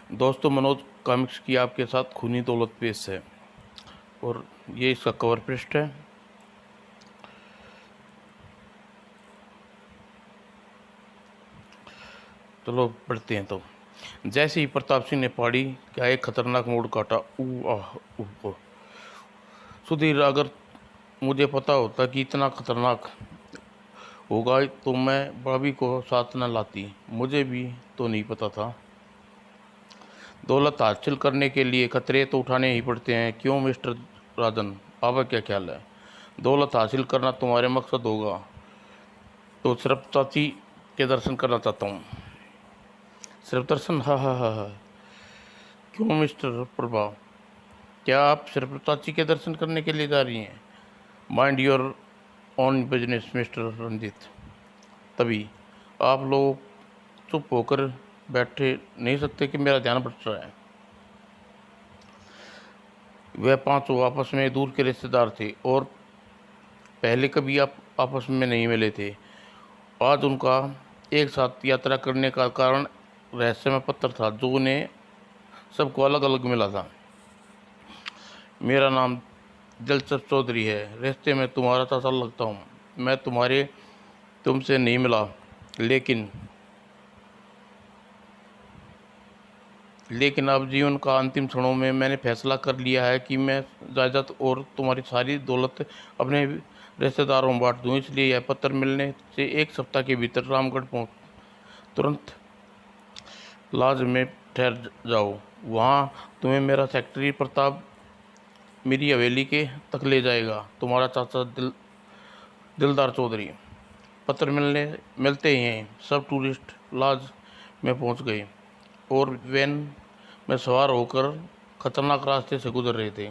दोस्तों, मनोज कॉमिक्स की आपके साथ खूनी दौलत पेश है और ये इसका कवर पृष्ठ है। चलो पढ़ते हैं। तो जैसे ही प्रताप सिंह ने पहाड़ी का एक खतरनाक मोड़ काटा, ऊ आह ऊ, सुधीर, अगर मुझे पता होता कि इतना खतरनाक होगा तो मैं भाभी को साथ न लाती। मुझे भी तो नहीं पता था। दौलत हासिल करने के लिए खतरे तो उठाने ही पड़ते हैं, क्यों मिस्टर राजन? आपका क्या ख्याल है? दौलत हासिल करना तुम्हारे मकसद होगा तो सिर्फ चाची के दर्शन करना चाहता हूँ। सिर्फ दर्शन? हाँ हाँ हाँ हाँ। क्यों मिस्टर प्रभा, क्या आप सिर्फ चाची के दर्शन करने के लिए जा रही हैं? Mind your own business mister Ranjit. तभी आप लोग चुप होकर बैठे नहीं सकते कि मेरा ध्यान भटक रहा है। वह पांचों आपस में दूर के रिश्तेदार थे और पहले कभी आप आपस में नहीं मिले थे। आज उनका एक साथ यात्रा करने का कारण रहस्यमय पत्र था जो उन्हें सबको अलग अलग मिला था। मेरा नाम दिलचस्प चौधरी है, रिश्ते में तुम्हारा चाचा लगता हूँ। मैं तुमसे नहीं मिला, लेकिन अब जीवन का अंतिम क्षणों में मैंने फैसला कर लिया है कि मैं जायदाद और तुम्हारी सारी दौलत अपने रिश्तेदारों में बांट दूँ। इसलिए यह पत्र मिलने से एक सप्ताह के भीतर रामगढ़ पहुँच तुरंत लॉज में ठहर जाओ। वहाँ तुम्हें मेरा सेक्रेटरी प्रताप मेरी हवेली के तक ले जाएगा। तुम्हारा चाचा दिलदार चौधरी। पत्र मिलते ही सब टूरिस्ट लॉज में पहुंच गए और वैन में सवार होकर खतरनाक रास्ते से गुजर रहे थे।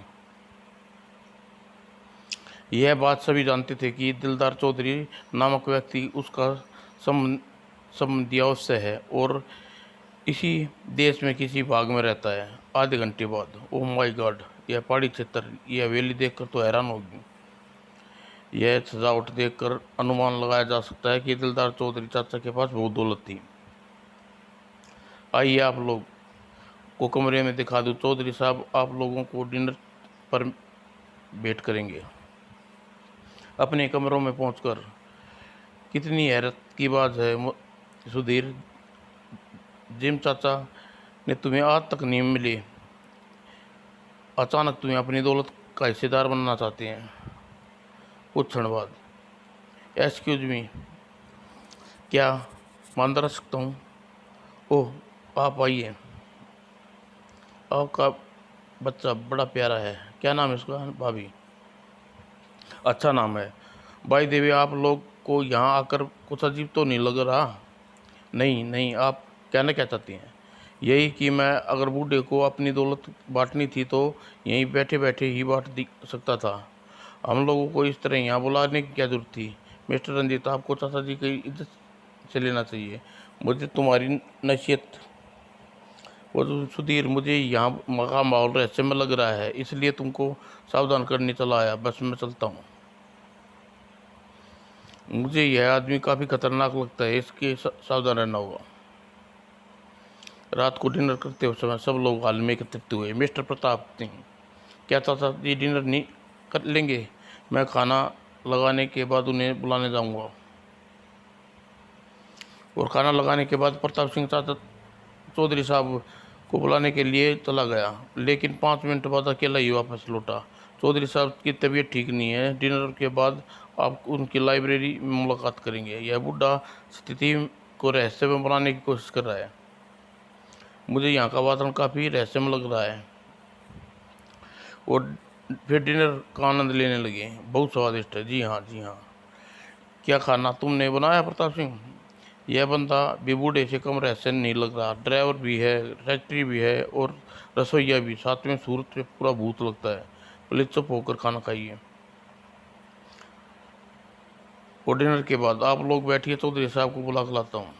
यह बात सभी जानते थे कि दिलदार चौधरी नामक व्यक्ति उसका संबंधी अवश्य है और इसी देश में किसी भाग में रहता है। आधे घंटे बाद, ओह माय गॉड, यह पहाड़ी क्षेत्र, यह हवेली देखकर तो हैरान होगी। यह सजावट देखकर अनुमान लगाया जा सकता है कि दिलदार चौधरी चाचा के पास बहुत दौलत थी। आइए आप लोग को कमरे में दिखा दूं। चौधरी साहब आप लोगों को डिनर पर भेंट करेंगे। अपने कमरों में पहुंचकर कितनी हैरत की बात है सुधीर, जिम चाचा ने तुम्हें आज तक नहीं मिली, अचानक तुम्हें अपनी दौलत का हिस्सेदार बनना चाहते हैं। कुछ क्षण बाद, एक्सक्यूज मी, क्या मैं अंदर आ सकता हूँ? ओह, आप आइए। आपका बच्चा बड़ा प्यारा है। क्या नाम है उसका? भाभी। अच्छा नाम है। भाई देवी, आप लोग को यहाँ आकर कुछ अजीब तो नहीं लग रहा? नहीं नहीं, आप कहना क्या चाहती हैं? यही कि मैं अगर बूढ़े को अपनी दौलत बांटनी थी तो यहीं बैठे बैठे ही बांट सकता था। हम लोगों को इस तरह यहाँ बुलाने की क्या जरूरत थी? मिस्टर रंजीत, आपको चाचा जी की इज्जत से लेना चाहिए। मुझे तुम्हारी नसीहत वो सुधीर, मुझे यहाँ का माहौल रहस्यमय लग रहा है, इसलिए तुमको सावधान करने चला आया। बस मैं चलता हूँ। मुझे यह आदमी काफ़ी खतरनाक लगता है, इसके सावधान रहना होगा। रात को डिनर करते हुए समय सब लोग हॉल में एकत्रित हुए। मिस्टर प्रताप सिंह, क्या चाचा जी डिनर नहीं कर लेंगे? मैं खाना लगाने के बाद उन्हें बुलाने जाऊंगा। और खाना लगाने के बाद प्रताप सिंह चाचा चौधरी साहब को बुलाने के लिए चला गया, लेकिन 5 मिनट बाद अकेला ही वापस लौटा। चौधरी साहब की तबीयत ठीक नहीं है। डिनर के बाद आप उनकी लाइब्रेरी में मुलाकात करेंगे। यह बुढ़ा स्थिति को रहस्यमय बनाने की कोशिश कर रहा है। मुझे यहाँ का वातावरण काफ़ी रहस्यमय लग रहा है। और फिर डिनर का आनंद लेने लगे। बहुत स्वादिष्ट है। जी हाँ, जी हाँ। क्या खाना तुमने बनाया प्रताप सिंह? यह बंदा भी बूढ़े से कम रहस्य नहीं लग रहा। ड्राइवर भी है, सेक्रेटरी भी है और रसोईया भी, साथ में सूरत में पूरा भूत लगता है। प्लीज चुप होकर खाना खाइए। और डिनर के बाद आप लोग बैठिए, चौधरी साहब को बुला कर लाता हूँ।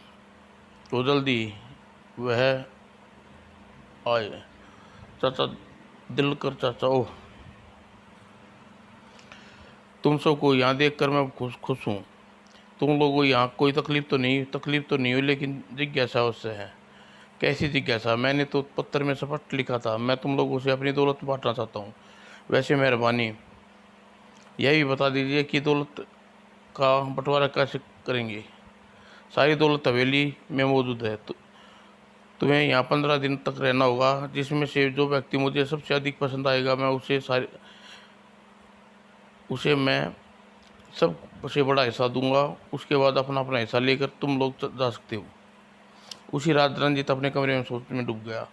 तो जल्दी वह आए। चाचा दिलकर चाचा, ओह, तुम सबको यहाँ देखकर मैं खुश हूँ। तुम लोगों को यहाँ कोई तकलीफ तो नहीं हुई, लेकिन जिज्ञासा अवश्य है। कैसी जिज्ञासा? मैंने तो पत्र में स्पष्ट लिखा था, मैं तुम लोगों से अपनी दौलत बांटना चाहता हूँ। वैसे मेहरबानी यह भी बता दीजिए कि दौलत का बंटवारा कैसे करेंगे? सारी दौलत हवेली में मौजूद है, तो तुम्हें यहाँ 15 दिन तक रहना होगा, जिसमें से जो व्यक्ति मुझे सबसे अधिक पसंद आएगा मैं सब से बड़ा हिस्सा दूंगा। उसके बाद अपना अपना हिस्सा लेकर तुम लोग जा सकते हो। उसी रात रंजीत अपने कमरे में सोच में डूब गया।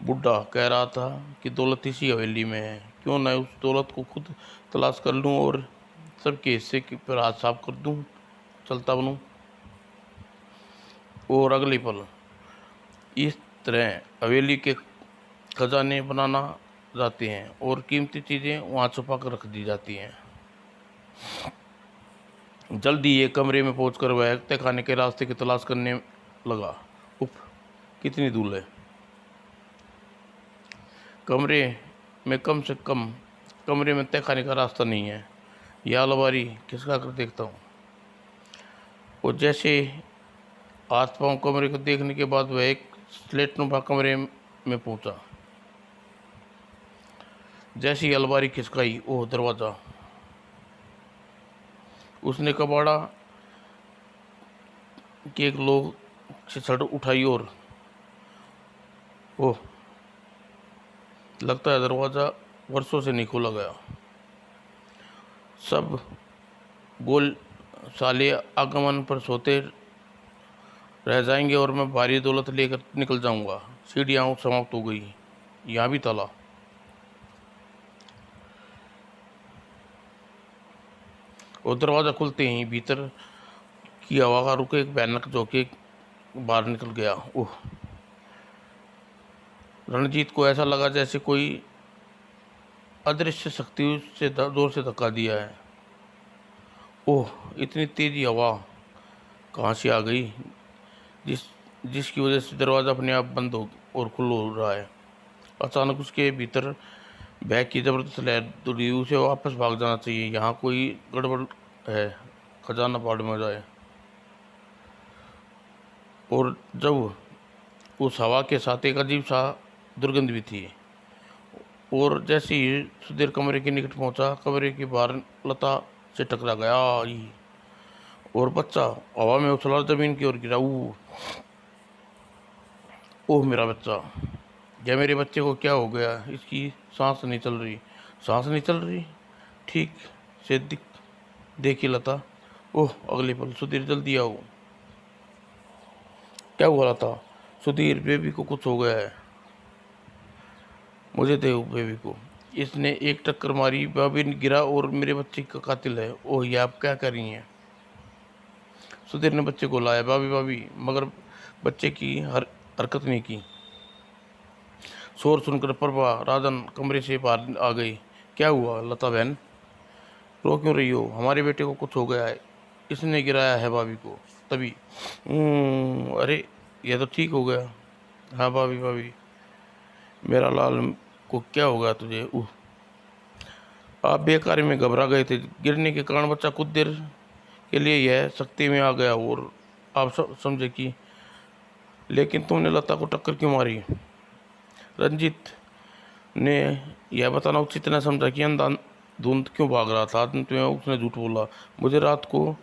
बुढ़ा कह रहा था कि दौलत इसी हवेली में है, क्यों न उस दौलत को खुद तलाश कर लूं और सबके हिस्से पर हाथ साफ कर दूं, चलता बनूं। और अगले पल इस तरह हवेली के खजाने बनाना जाते हैं और कीमती चीज़ें वहाँ छुपा कर रख दी जाती हैं। जल्दी ये कमरे में पहुंचकर वह तय खाने के रास्ते की तलाश करने लगा। उफ, कितनी दूर है! कमरे में कम से कम कमरे में तय खाने का रास्ता नहीं है। यह अलमारी खिसका कर देखता हूँ। और जैसे हाथ पांव कमरे को देखने के बाद वह एक स्लेटनुमा कमरे में पहुंचा। जैसी ही अलमारी खिसकाई, ओह दरवाज़ा! उसने कबाड़ा की एक लोग से छड़ उठाई और ओह, लगता है दरवाज़ा वर्षों से नहीं खोला गया। सब गोल साले आगमन पर सोते रह जाएंगे और मैं भारी दौलत लेकर निकल जाऊंगा। सीढ़ियाँ समाप्त हो गई, यहाँ भी ताला। और दरवाज़ा खुलते ही भीतर की हवा का रुके एक भयानक झोंके बाहर निकल गया। ओह! रणजीत को ऐसा लगा जैसे कोई अदृश्य शक्ति उससे जोर से धक्का दिया है। ओह! इतनी तेजी हवा कहाँ से आ गई जिसकी वजह से दरवाज़ा अपने आप बंद हो और खुल हो रहा है। अचानक उसके भीतर बैग की ज़बरदस्त लहर दौड़ी। उसे वापस भाग जाना चाहिए, यहाँ कोई गड़बड़ है, खजाना पहाड़ में जाए। और जब उस हवा के साथ एक अजीब सा दुर्गंध भी थी। और जैसे ही सुधीर कमरे के निकट पहुंचा, कमरे के बाहर लता से टकरा गया और बच्चा हवा में उछला जमीन की ओर गिरा। ओह मेरा बच्चा! क्या मेरे बच्चे को क्या हो गया? इसकी सांस नहीं चल रही। सांस नहीं चल रही? ठीक से देखी लता। ओह! अगले पल सुधीर जल्दी आओ। क्या हुआ लता? सुधीर, बेबी को कुछ हो गया है। मुझे दे बेबी को। इसने एक टक्कर मारी, बेबी गिरा और मेरे बच्चे का कातिल है। ओह, ये आप क्या कर रही हैं? सुधीर ने बच्चे को लाया। भाभी भाभी, मगर बच्चे की हरकत नहीं की। शोर सुनकर प्रभा राजन कमरे से बाहर आ गई। क्या हुआ लता बहन? रो क्यों रही हो? हमारे बेटे को कुछ हो गया है, इसने गिराया है भाभी को। तभी अरे यह तो ठीक हो गया। हाँ भाभी भाभी, मेरा लाल को क्या हो गया तुझे? आप बेकार में घबरा गए थे। गिरने के कारण बच्चा कुछ देर के लिए यह शक्ति में आ गया और आप समझे कि, लेकिन तुमने लता को टक्कर क्यों मारी? रंजीत ने यह बताना उचित न समझा कि धुंध क्यों भाग रहा था। अंत में उसने झूठ बोला। मुझे रात को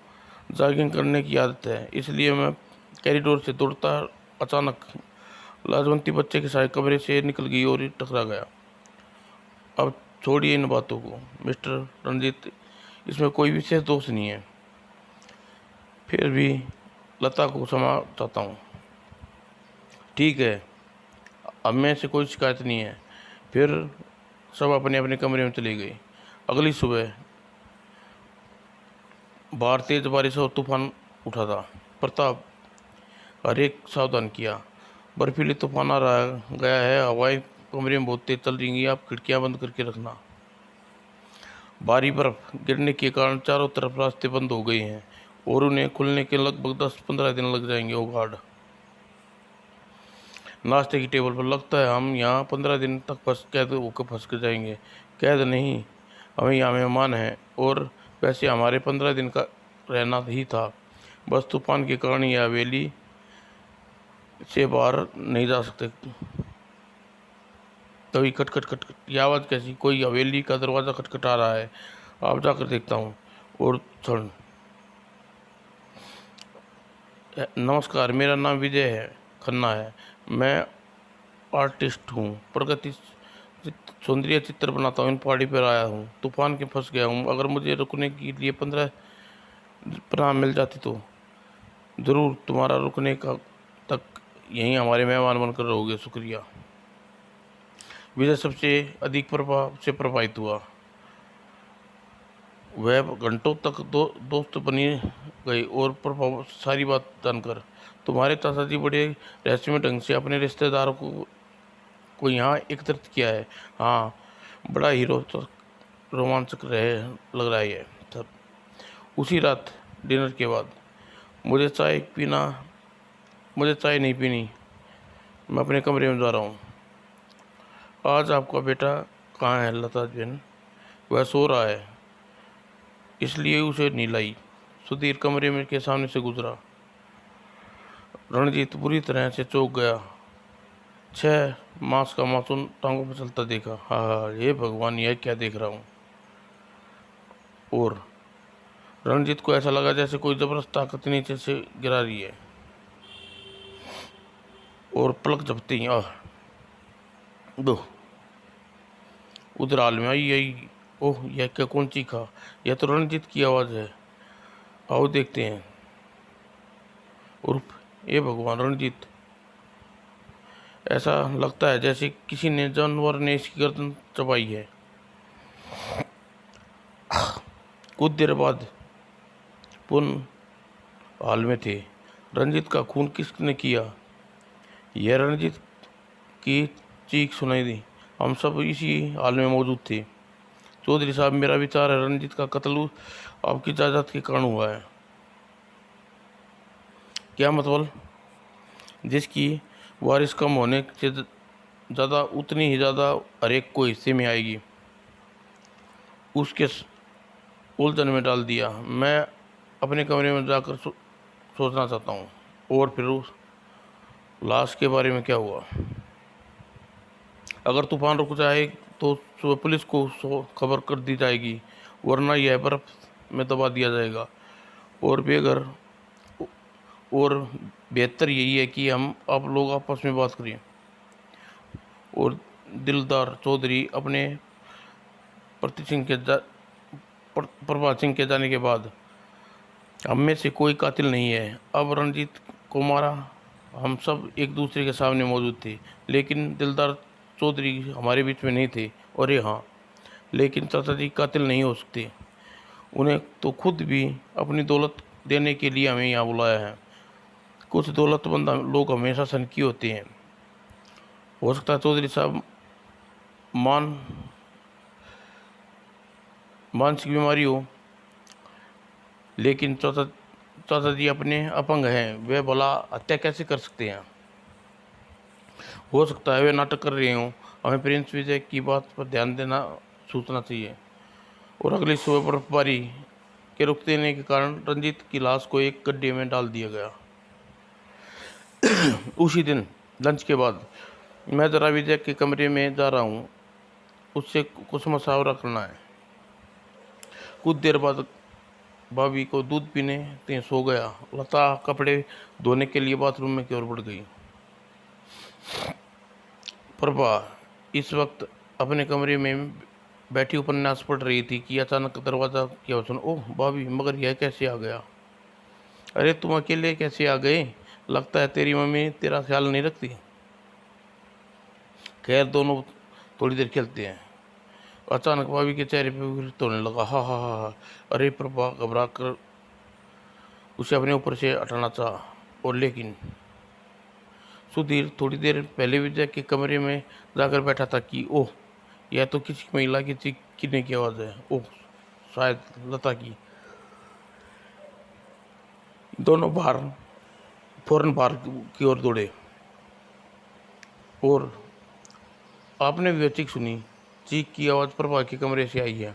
जॉगिंग करने की आदत है, इसलिए मैं कॉरिडोर से दौड़ता अचानक लाजवंती बच्चे के साथ कमरे से निकल गई और टकरा गया। अब छोड़िए इन बातों को मिस्टर रंजीत, इसमें कोई विशेष दोष नहीं है। फिर भी लता को क्षमा चाहता हूँ। ठीक है, अब में से कोई शिकायत नहीं है। फिर सब अपने अपने कमरे में चले गए। अगली सुबह बाहर तेज बारिश और तूफान उठा था। प्रताप हर एक सावधान किया। बर्फीली तूफान आ रहा गया है, हवाएं कमरे में बहुत तेज चल रही हैं, आप खिड़कियां बंद करके रखना। भारी बर्फ गिरने के कारण चारों तरफ रास्ते बंद हो गए हैं और उन्हें खुलने के लगभग 10-15 दिन लग जाएंगे। ओ गॉड! नाश्ते की टेबल पर लगता है हम यहाँ 15 दिन तक कैद होकर फंस कर जाएंगे। कैद नहीं, हमें यहाँ मेहमान हैं और वैसे हमारे 15 दिन का रहना ही था। बस तूफान के कारण यह हवेली से बाहर नहीं जा सकते। तभी खट खट खट खट, ये आवाज़ कैसी? कोई हवेली का दरवाज़ा खटखटा रहा है। आप जाकर देखता हूँ। और क्षण, नमस्कार, मेरा नाम विजय है खन्ना है। मैं आर्टिस्ट हूँ, प्रगति सौंदर्य चित्र बनाता हूँ। इन पहाड़ी पर आया हूँ, तूफान के फंस गया हूँ। अगर मुझे रुकने के लिए 15 पनाह मिल जाती तो ज़रूर। तुम्हारा रुकने का तक यहीं हमारे मेहमान बनकर रहोगे। शुक्रिया। विजय सबसे अधिक प्रभाव से प्रभावित हुआ। वह घंटों तक दोस्त बनी गई और प्रभाव सारी बात जानकर। तुम्हारे चाचा जी बड़े रहस्यमय ढंग से अपने रिश्तेदारों को यहाँ एकत्रित किया है। हाँ, बड़ा ही रोमांचक रहे लग रहा है ये सब। उसी रात डिनर के बाद मुझे चाय नहीं पीनी। मैं अपने कमरे में जा रहा हूँ। आज आपका बेटा कहाँ है लता बहन? वह सो रहा है, इसलिए उसे नहीं लाई। सुधीर कमरे में के सामने से गुजरा। रणजीत बुरी तरह से चौंक गया। 6 मास का मासूम टांगों पर चलता देखा। हाँ, हे भगवान, यह क्या देख रहा हूँ? और रणजीत को ऐसा लगा जैसे कोई जबरदस्त ताकत नीचे से गिरा रही है। और पलक झपकते ही दो उधर हाल में आई। ओह, यह क्या? कौन चीखा? यह तो रणजीत की आवाज़ है। आओ देखते हैं। उर्फ, ए भगवान, रणजीत! ऐसा लगता है जैसे किसी ने जानवर ने इसकी गर्दन चबाई है। कुछ देर बाद पुन हाल में थे। रणजीत का खून किसने किया? यह रणजीत की चीख सुनाई दी। हम सब इसी हाल में मौजूद थे। चौधरी साहब, मेरा विचार है रणजीत का कत्ल आपकी जायदाद के कारण हुआ है। क्या मतलब? जिसकी वारिस कम होने से ज़्यादा उतनी ही ज़्यादा हर एक को हिस्से में आएगी, उसके उलझन में डाल दिया। मैं अपने कमरे में जाकर सोचना चाहता हूँ। और फिर उस लाश के बारे में क्या हुआ? अगर तूफान रुक जाए तो सुबह पुलिस को खबर कर दी जाएगी, वरना यह बर्फ में दबा दिया जाएगा। और बेघर और बेहतर यही है कि हम आप लोग आपस में बात करें। और दिलदार चौधरी अपने प्रभात सिंह के जाने के बाद हम में से कोई कातिल नहीं है। अब रणजीत को मारा, हम सब एक दूसरे के सामने मौजूद थे, लेकिन दिलदार चौधरी हमारे बीच में नहीं थे। और हाँ, लेकिन चाचा जी कातिल नहीं हो सकते। उन्हें तो खुद भी अपनी दौलत देने के लिए हमें यहाँ बुलाया है। कुछ दौलतमंद लोग हमेशा सनकी होते हैं। हो सकता है चौधरी साहब मानसिक बीमारी हो, लेकिन चाचा जी अपने अपंग हैं। वे भला हत्या कैसे कर सकते हैं? हो सकता है वे नाटक कर रहे हों। हमें प्रिंस विजय की बात पर ध्यान देना सोचना चाहिए। और अगली सुबह बर्फबारी के रुक देने के कारण रंजीत की लाश को एक गड्ढे में डाल दिया गया। उसी दिन लंच के बाद मैं ज़रा विजय के कमरे में जा रहा हूँ, उससे कुछ मशवरा करना है। कुछ देर बाद भाभी को दूध पीने ते सो गया। लता कपड़े धोने के लिए बाथरूम में की ओर बढ़ गई। प्रभा इस वक्त अपने कमरे में बैठी उपन्यास पढ़ रही थी कि अचानक दरवाज़ा की आवाज़ सुना। ओह भाभी, मगर यह कैसे आ गया? अरे तुम अकेले कैसे आ गए? लगता है तेरी मम्मी तेरा ख्याल नहीं रखती। खैर, दोनों थोड़ी देर खेलते हैं। अचानक भाभी के चेहरे पे विकृत होने लगा। हा हा हा हा। अरे प्रभा घबरा कर उसे अपने ऊपर से हटाना चाहा, और लेकिन सुधीर थोड़ी देर पहले विजय के कमरे में जाकर बैठा था कि ओह, यह तो किसी महिला की चीखने की आवाज़ है। ओह, शायद लता की। दोनों फौरन बाहर की ओर दौड़े। और आपने भी चीख सुनी? चीख की आवाज़ प्रभा के कमरे से आई है।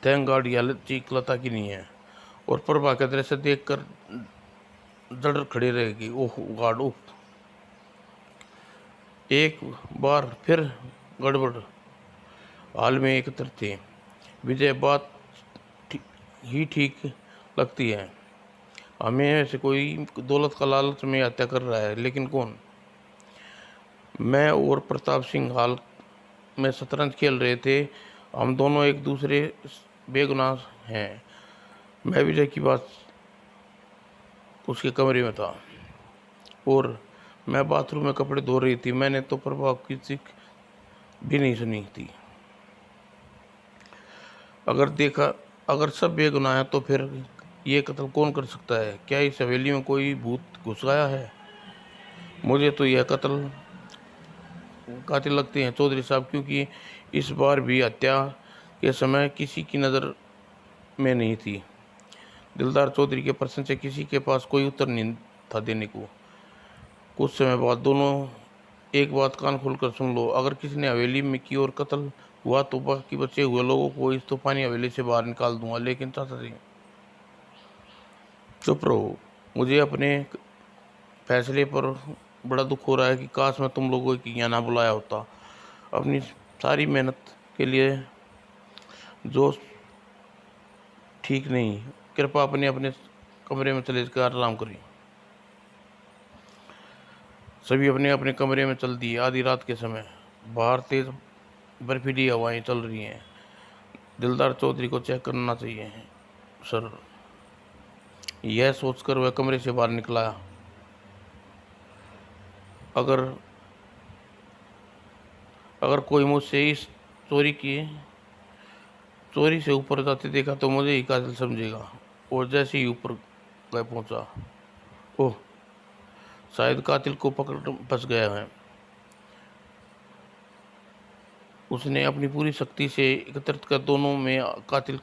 थैंक गॉड, यह चीख लता की नहीं है। और प्रभा का दृश्य देखकर जड़ खड़ी रहेगी। ओह गॉड, ओह। एक बार फिर गड़बड़। हाल में एकत्र थे। विजय, बात ही ठीक लगती है। हमें ऐसे कोई दौलत का लालच में हत्या कर रहा है, लेकिन कौन? मैं और प्रताप सिंह हाल में शतरंज खेल रहे थे। हम दोनों एक दूसरे बेगुनाह हैं। मैं विजय की बात उसके कमरे में था और मैं बाथरूम में कपड़े धो रही थी। मैंने तो प्रभाव की चीख भी नहीं सुनी थी। अगर सब बेगुनाह है तो फिर ये कत्ल कौन कर सकता है? क्या इस हवेली में कोई भूत घुस गया है? मुझे तो यह कातिल लगते हैं चौधरी साहब, क्योंकि इस बार भी हत्या के समय किसी की नज़र में नहीं थी। दिलदार चौधरी के प्रश्न से किसी के पास कोई उत्तर नहीं था देने को। कुछ समय बाद दोनों एक बात कान खोलकर सुन लो। अगर किसी ने हवेली में की और कत्ल हुआ तो बाकी बचे हुए लोगों को इस तूफानी हवेली से बाहर निकाल दूंगा। लेकिन चाचा जी चुप रहो। मुझे अपने फैसले पर बड़ा दुख हो रहा है कि काश मैं तुम लोगों की यहाँ ना बुलाया होता। अपनी सारी मेहनत के लिए जो ठीक नहीं। कृपया अपने अपने कमरे में चले जाकर आराम करें। सभी अपने अपने कमरे में चल दिए। आधी रात के समय बाहर तेज बर्फीली हवाएं चल रही हैं। दिलदार चौधरी को चेक करना चाहिए सर, यह सोचकर वह कमरे से बाहर निकला। अगर अगर कोई मुझसे इस चोरी से ऊपर जाते देखा तो मुझे ही कातिल समझेगा। और जैसे ही ऊपर गए पहुंचा, ओह, शायद कातिल को पकड़ फंस गया है। उसने अपनी पूरी शक्ति से एकत्रित कर दोनों में कातिल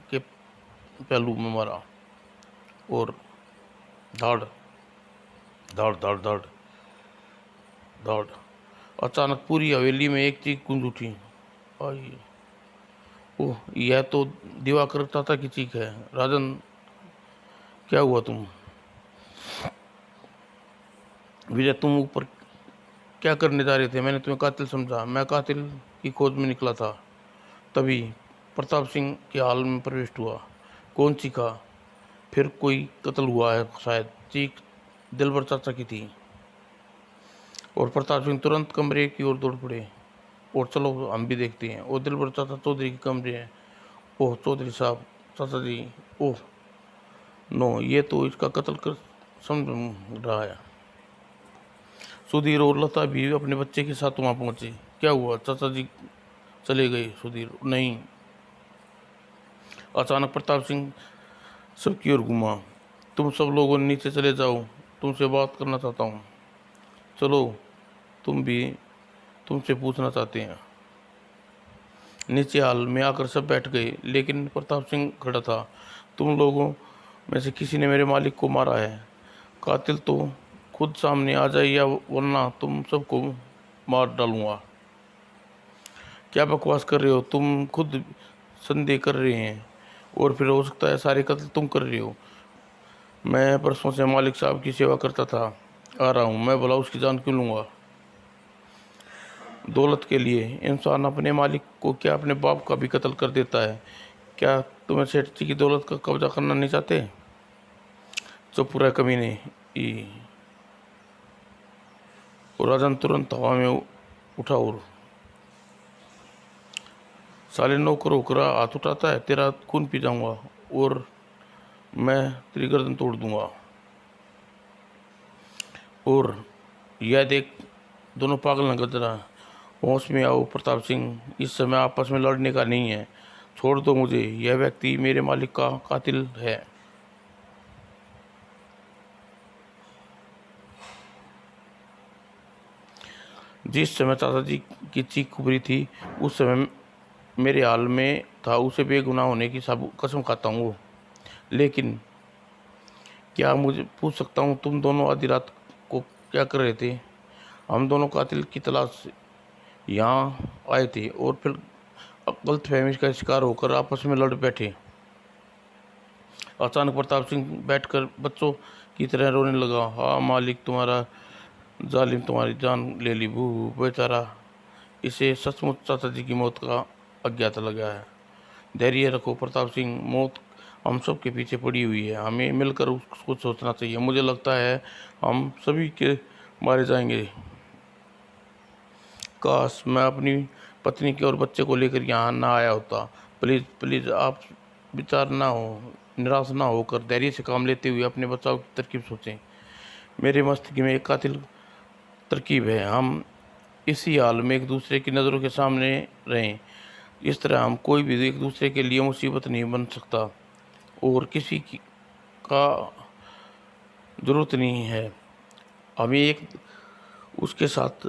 के पहलू में मारा और धाड़ धाड़ धाड़ धाड़ धाड़। अचानक पूरी हवेली में एक चीख गूंज उठी। आई, ओह, यह तो दिवाकर चाचा की चीख है। राजन, क्या हुआ तुम? विजय, तुम ऊपर क्या करने जा रहे थे? मैंने तुम्हें कातिल समझा। मैं कातिल की खोज में निकला था, तभी प्रताप सिंह के हाल में प्रवेश हुआ। कौन चीखा? फिर कोई कत्ल हुआ है शायद। चीख दिलबर चाचा की थी और प्रताप सिंह तुरंत कमरे की ओर दौड़ पड़े। और चलो हम भी देखते हैं। और दिलबर चाचा चौधरी के कमरे हैं। ओह चौधरी साहब, चाचा जी, ओह नो, ये तो इसका कत्ल कर समझ रहा है। सुधीर और लता भी अपने बच्चे के साथ वहाँ पहुँचे। क्या हुआ? चाचा जी चले गए? सुधीर, नहीं। अचानक प्रताप सिंह सबकी ओर घूमा। तुम सब लोगों नीचे चले जाओ, तुमसे बात करना चाहता हूँ। चलो, तुम भी तुमसे पूछना चाहते हैं। नीचे हाल में आकर सब बैठ गए, लेकिन प्रताप सिंह खड़ा था। तुम लोगों में से किसी ने मेरे मालिक को मारा है। कातिल तो खुद सामने आ जाए या वरना तुम सबको मार डालूंगा। क्या बकवास कर रहे हो? तुम खुद संदेह कर रहे हैं और फिर हो सकता है सारे कत्ल तुम कर रहे हो। मैं परसों से मालिक साहब की सेवा करता था आ रहा हूँ। मैं भला उसकी जान क्यों लूँगा? दौलत के लिए इंसान अपने मालिक को क्या अपने बाप का भी कत्ल कर देता है। क्या तुम्हें सेठ जी की दौलत का कब्जा करना नहीं चाहते? चुप रह कमीने। और राजन तुरंत हवा में उठा और साले नौकर होकर हाथ उठाता है, तेरा खून पी जाऊंगा और मैं तेरी गर्दन तोड़ दूंगा। और यह देख, दोनों पागल न गदरा। होश में आओ प्रताप सिंह, इस समय आपस में लड़ने का नहीं है। छोड़ दो मुझे। यह व्यक्ति मेरे मालिक का कातिल है। जिस समय चाचा जी की चीख उभरी थी उस समय मेरे हाल में था। उसे बेगुनाह होने की सब कसम खाता हूँ। लेकिन क्या मुझे पूछ सकता हूँ तुम दोनों आधी रात को क्या कर रहे थे? हम दोनों कातिल की तलाश यहाँ आए थे और फिर गलतफहमी का शिकार होकर आपस में लड़ बैठे। अचानक प्रताप सिंह बैठकर, बच्चों की तरह रोने लगा। हाँ मालिक, तुम्हारा जालिम तुम्हारी जान ले ली। बू बेचारा, इसे सचमुच चाचा जी की मौत का अज्ञात लगा है। धैर्य रखो प्रताप सिंह, मौत हम सब के पीछे पड़ी हुई है, हमें मिलकर उसको सोचना चाहिए। मुझे लगता है हम सभी के मारे जाएंगे। काश मैं अपनी पत्नी के और बच्चे को लेकर यहाँ ना आया होता। प्लीज़ प्लीज़ आप विचार ना हो, निराश ना होकर धैर्य से काम लेते हुए अपने बचाव की तरकीब सोचें। मेरे मस्तिष्क में एक कातिल तरकीब है। हम इसी हाल में एक दूसरे की नज़रों के सामने रहें। इस तरह हम कोई भी एक दूसरे के लिए मुसीबत नहीं बन सकता और किसी की का ज़रूरत नहीं है। हमें एक उसके साथ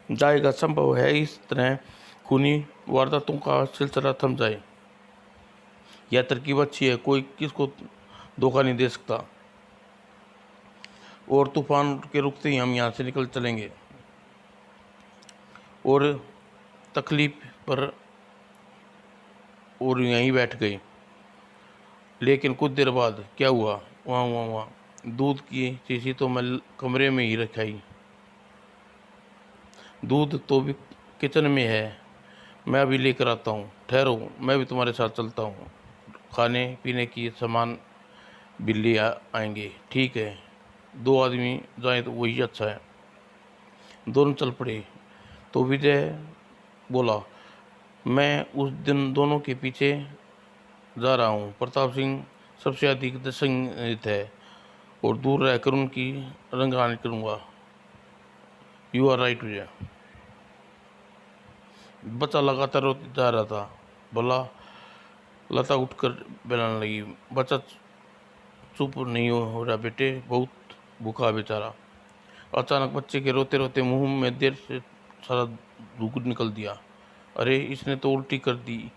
जाएगा संभव है। इस तरह खूनी वारदातों का सिलसिला थम जाए। यह तरकीब अच्छी है, कोई किसको धोखा नहीं दे सकता। और तूफान के रुकते ही हम यहाँ से निकल चलेंगे। और तकलीफ पर और यहीं बैठ गए। लेकिन कुछ देर बाद क्या हुआ, वहाँ वहाँ वहाँ दूध की शीशी तो मैं कमरे में ही रखाई। दूध तो भी किचन में है, मैं अभी लेकर आता हूँ। ठहरो, मैं भी तुम्हारे साथ चलता हूँ। खाने पीने की सामान भी ले आएंगे। ठीक है, दो आदमी जाएं तो वही अच्छा है। दोनों चल पड़े। तो विजय बोला, मैं उस दिन दोनों के पीछे जा रहा हूँ। प्रताप सिंह सबसे अधिक संगीत है और दूर रहकर उनकी रंगहानि करूँगा। यू आर राइट विजय। बच्चा लगातार रोते जा रहा था। बोला, लता उठकर बेलाने लगी। बच्चा चुप नहीं हो रहा बेटे, बहुत भूखा है बेचारा। अचानक बच्चे के रोते रोते मुंह में देर से सारा दूध निकल दिया। अरे इसने तो उल्टी कर दी,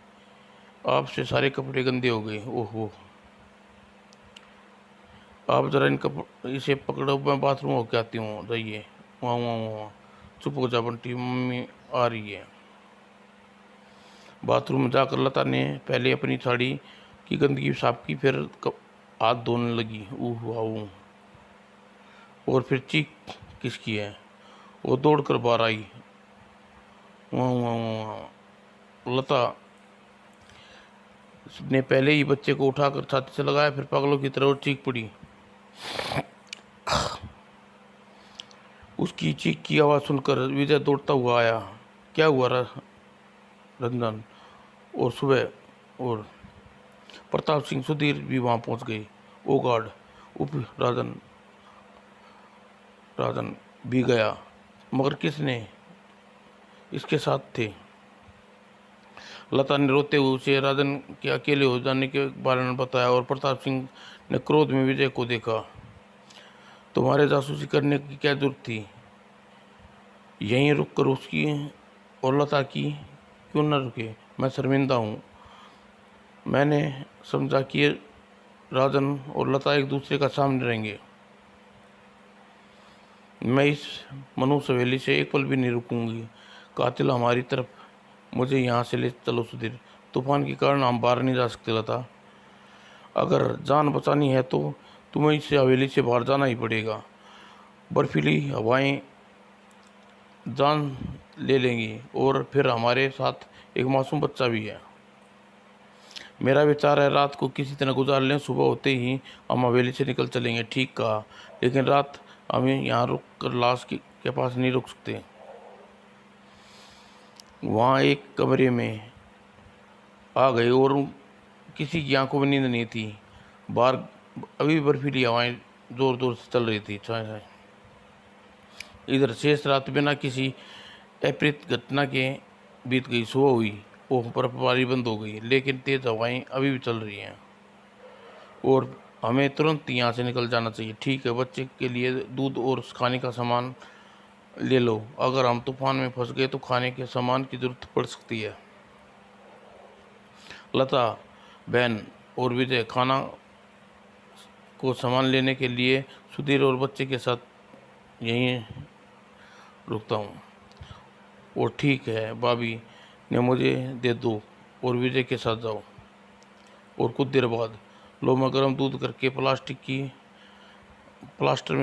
आपसे सारे कपड़े गंदे हो गए। ओहो, आप जरा इसे पकड़ो, मैं बाथरूम होके आती हूँ, जाइए। वहाँ वहाँ वहाँ चुप हो जा बंटी, मम्मी आ रही है। बाथरूम में जाकर लता ने पहले अपनी साड़ी की गंदगी साफ की, फिर हाथ धोने लगी। ऊह वाह, और फिर चीख किसकी है। वो दौड़कर बाहर आई। वहाँ वहाँ वहाँ लता ने पहले ही बच्चे को उठाकर छाती से लगाया, फिर पागलों की तरह चीख पड़ी। उसकी चीख की आवाज़ सुनकर विजय दौड़ता हुआ आया। क्या हुआ रंजन? और सुबह और प्रताप सिंह सुधीर भी वहां पहुंच गए। ओ गॉड, उप राजन भी गया, मगर किसने इसके साथ थे? लता ने रोते हुए उसे राजन के अकेले हो जाने के बारे में बताया और प्रताप सिंह ने क्रोध में विजय को देखा। तुम्हारे जासूसी करने की क्या जरूरत थी? यहीं रुक कर उसकी और लता की क्यों न रुके? मैं शर्मिंदा हूँ। मैंने समझा कि राजन और लता एक दूसरे का सामने रहेंगे। मैं इस मनुष्य हवेली से एक पल भी नहीं रुकूंगी। कातिल हमारी तरफ, मुझे यहाँ से ले चलो सुधीर। तूफान के कारण हम बाहर नहीं जा सकते लता। अगर जान बचानी है तो तुम्हें इस हवेली से बाहर जाना ही पड़ेगा। बर्फीली हवाएं जान ले लेंगी और फिर हमारे साथ एक मासूम बच्चा भी है। मेरा विचार है रात को किसी तरह गुजार लें, सुबह होते ही हम हवेली से निकल चलेंगे। ठीक कहा, लेकिन रात हमें यहाँ रुक कर लाश के पास नहीं रुक सकते। वहाँ एक कमरे में आ गए और किसी की आंखों में नींद नहीं थी। बाहर अभी बर्फीली हवाएं जोर जोर से चल रही थी। इधर शेष रात बिना किसी अप्रित घटना के बीत गई। सुबह हुई, ओह बर्फबारी बंद हो गई, लेकिन तेज हवाएं अभी भी चल रही हैं और हमें तुरंत यहाँ से निकल जाना चाहिए। ठीक है, बच्चे के लिए दूध और खाने का सामान ले लो। अगर हम तूफान में फंस गए तो खाने के सामान की जरूरत पड़ सकती है। लता, बहन और विजय खाना को सामान लेने के लिए सुधीर और बच्चे के साथ यहीं रुकता हूँ। और ठीक है, भाभी ने मुझे दे दो और विजय के साथ जाओ। और कुछ देर बाद लो मैं गर्म दूध करके प्लास्टिक की प्लास्टर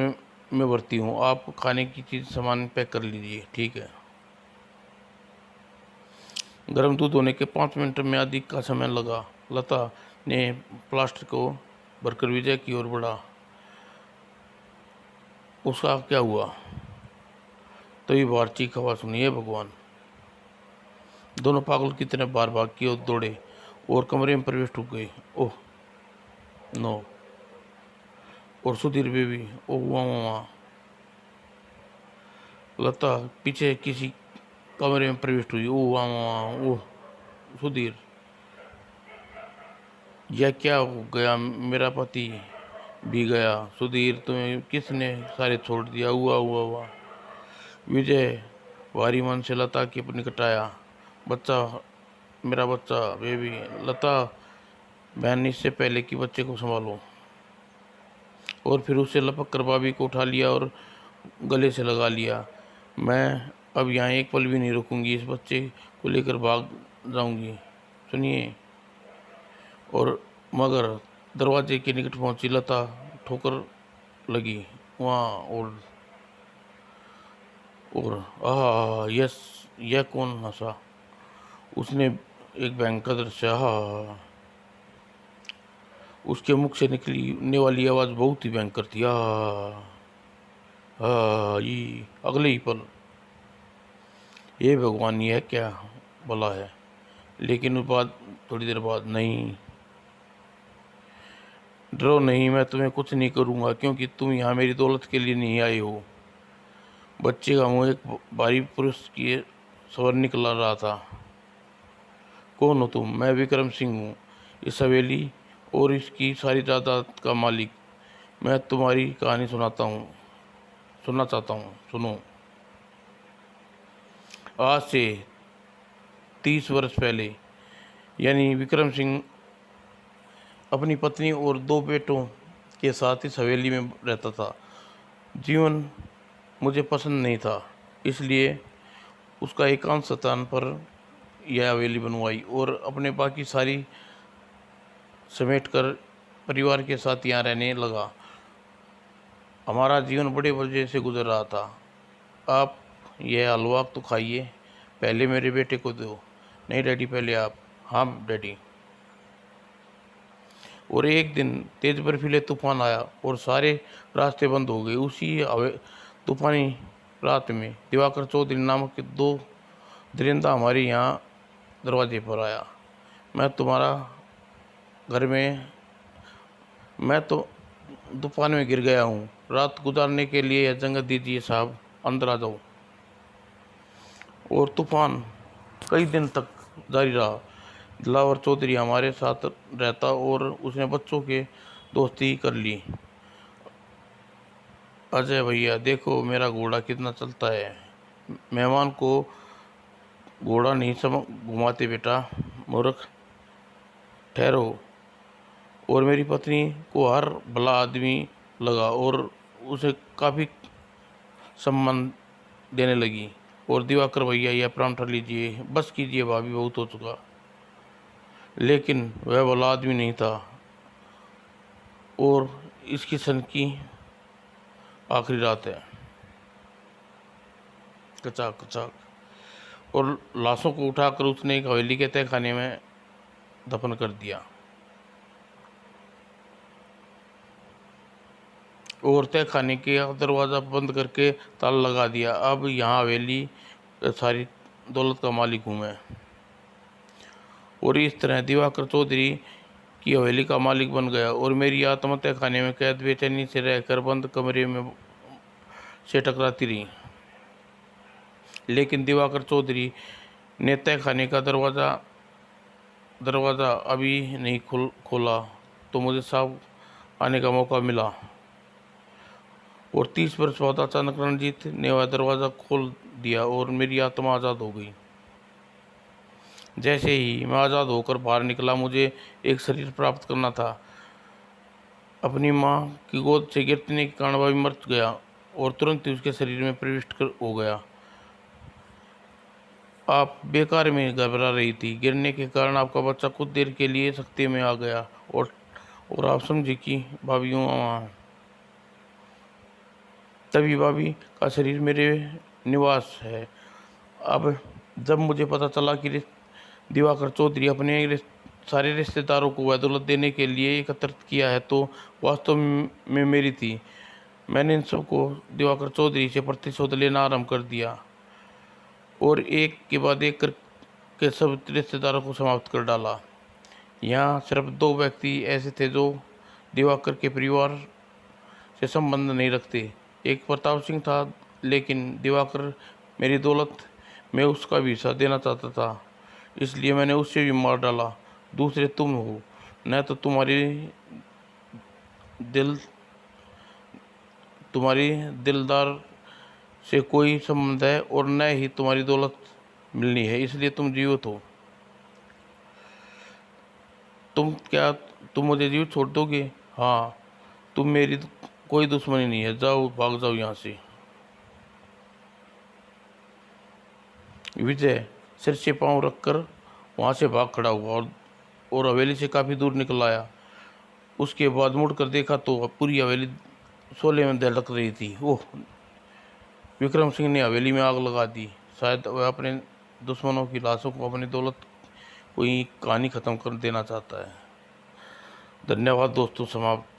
में भरती हूँ, आप खाने की चीज़ सामान पैक कर लीजिए। ठीक है। गर्म दूध होने के 5 मिनट में अधिक का समय लगा। लता ने प्लास्टर को भरकर विजय की ओर बढ़ा। उसका क्या हुआ? तभी बाहर चीख आवाज सुनी, है भगवान! दोनों पागल की तरह बार भाग की ओर दौड़े और कमरे में प्रवेश हो गए। Oh no! और सुधीर बेबी, ओह वहाँ! लता पीछे किसी कमरे में प्रविष्ट हुई। ओह वहाँ! ओह सुधीर, यह क्या हो गया? मेरा पति भी गया। सुधीर, तुम्हें किसने सारे छोड़ दिया? हुआ हुआ हुआ। विजय भारी मन से लता की निकट आया। बच्चा, मेरा बच्चा, बेबी। लता, बहन, इससे पहले कि बच्चे को संभालो। और फिर उसे लपक कर भाभी को उठा लिया और गले से लगा लिया। मैं अब यहाँ एक पल भी नहीं रुकूंगी, इस बच्चे को लेकर भाग जाऊंगी। सुनिए। और मगर दरवाजे के निकट पहुंची लता ठोकर लगी वहाँ। और यस, यह कौन हंसा? उसने एक भयंकर दृश्य। उसके मुख से निकलने वाली आवाज बहुत ही भयंकर थी। ये अगले ही पल, ये भगवान, यह क्या भला है? लेकिन उस बाद थोड़ी देर बाद, नहीं, डरो नहीं, मैं तुम्हें कुछ नहीं करूंगा, क्योंकि तुम यहाँ मेरी दौलत के लिए नहीं आए हो। बच्चे का मुंह एक भारी पुरुष की स्वर निकल रहा था। कौन हो तुम? मैं विक्रम सिंह हूँ, इस हवेली और इसकी सारी जायदाद का मालिक। मैं तुम्हारी कहानी सुनना चाहता हूँ। सुनो। आज से 30 वर्ष पहले, यानी विक्रम सिंह अपनी पत्नी और 2 बेटों के साथ इस हवेली में रहता था। जीवन मुझे पसंद नहीं था, इसलिए उसका एकांत स्थान पर यह हवेली बनवाई और अपने बाकी सारी समेटकर परिवार के साथ यहाँ रहने लगा। हमारा जीवन बड़े मजे से गुजर रहा था। आप यह हलवा तो खाइए, पहले मेरे बेटे को दो। नहीं डैडी, पहले आप। हाँ डैडी। और एक दिन तेज बर्फीले तूफान आया और सारे रास्ते बंद हो गए। उसी तूफानी रात में दिवाकर चौधरी नामक के 2 दरिंदा हमारे यहाँ दरवाजे पर आया। मैं तो तूफान में गिर गया हूँ। रात गुजारने के लिए यह जगह दीजिए साहब, अंदर आ जाओ। और तूफान कई दिन तक जारी रहा। दिलावर चौधरी हमारे साथ रहता और उसने बच्चों के दोस्ती कर ली। अजय भैया, देखो मेरा घोड़ा कितना चलता है। मेहमान को घोड़ा नहीं घुमाते बेटा, मूर्ख, ठहरो। और मेरी पत्नी को हर भला आदमी लगा और उसे काफ़ी सम्मान देने लगी। और दिवाकर भैया, यह परांठा लीजिए। बस कीजिए भाभी, बहुत हो चुका। लेकिन वह भला आदमी नहीं था और इसकी सन की आखिरी रात है। कचाक कचाक। और लाशों को उठाकर उसने एक हवेली के तहखाने में दफन कर दिया और तहखाने के दरवाज़ा बंद करके ताला लगा दिया। अब यहाँ हवेली सारी दौलत का मालिक हूँ मैं। और इस तरह दिवाकर चौधरी की हवेली का मालिक बन गया और मेरी आत्मा तहखाने में कैद बेचैनी से रहकर बंद कमरे में से टकराती रही। लेकिन दिवाकर चौधरी ने तहखाने का दरवाज़ा अभी नहीं खोला तो मुझे साहब आने का मौका मिला। और 30 वर्ष बाद अचानक रणजीत ने वह दरवाज़ा खोल दिया और मेरी आत्मा आज़ाद हो गई। जैसे ही मैं आज़ाद होकर बाहर निकला, मुझे एक शरीर प्राप्त करना था। अपनी माँ की गोद से गिरने के कारण वह मर गया और तुरंत ही उसके शरीर में प्रविष्ट हो गया। आप बेकार में घबरा रही थी। गिरने के कारण आपका बच्चा कुछ देर के लिए शक्ति में आ गया और आप समझे कि भाभीयों तभी भाभी का शरीर मेरे निवास है। अब जब मुझे पता चला कि दिवाकर चौधरी अपने सारे रिश्तेदारों को वह दौलत देने के लिए एकत्रित किया है, तो वास्तव में मेरी थी। मैंने इन सबको दिवाकर चौधरी से प्रतिशोध लेना आरंभ कर दिया और एक के बाद एक करके सब रिश्तेदारों को समाप्त कर डाला। यहाँ सिर्फ 2 व्यक्ति ऐसे थे जो दिवाकर के परिवार से संबंध नहीं रखते। एक प्रताप सिंह था, लेकिन दिवाकर मेरी दौलत में उसका भी हिस्सा देना चाहता था, इसलिए मैंने उसे भी मार डाला। दूसरे तुम हो, न तो दिल तुम्हारी दिलदार से कोई संबंध है और न ही तुम्हारी दौलत मिलनी है, इसलिए तुम जीवित हो। तुम मुझे जीवित छोड़ दोगे? हाँ, तुम मेरी कोई दुश्मनी नहीं है, जाओ, भाग जाओ यहाँ से। विजय सिर से पांव रखकर वहां से भाग खड़ा हुआ और हवेली से काफ़ी दूर निकल आया। उसके बाद मुड़कर देखा तो पूरी हवेली शोले में दहक रही थी। ओह! विक्रम सिंह ने हवेली में आग लगा दी। शायद वह अपने दुश्मनों की लाशों को अपनी दौलत कोई कहानी ख़त्म कर देना चाहता है। धन्यवाद दोस्तों। समाप्त।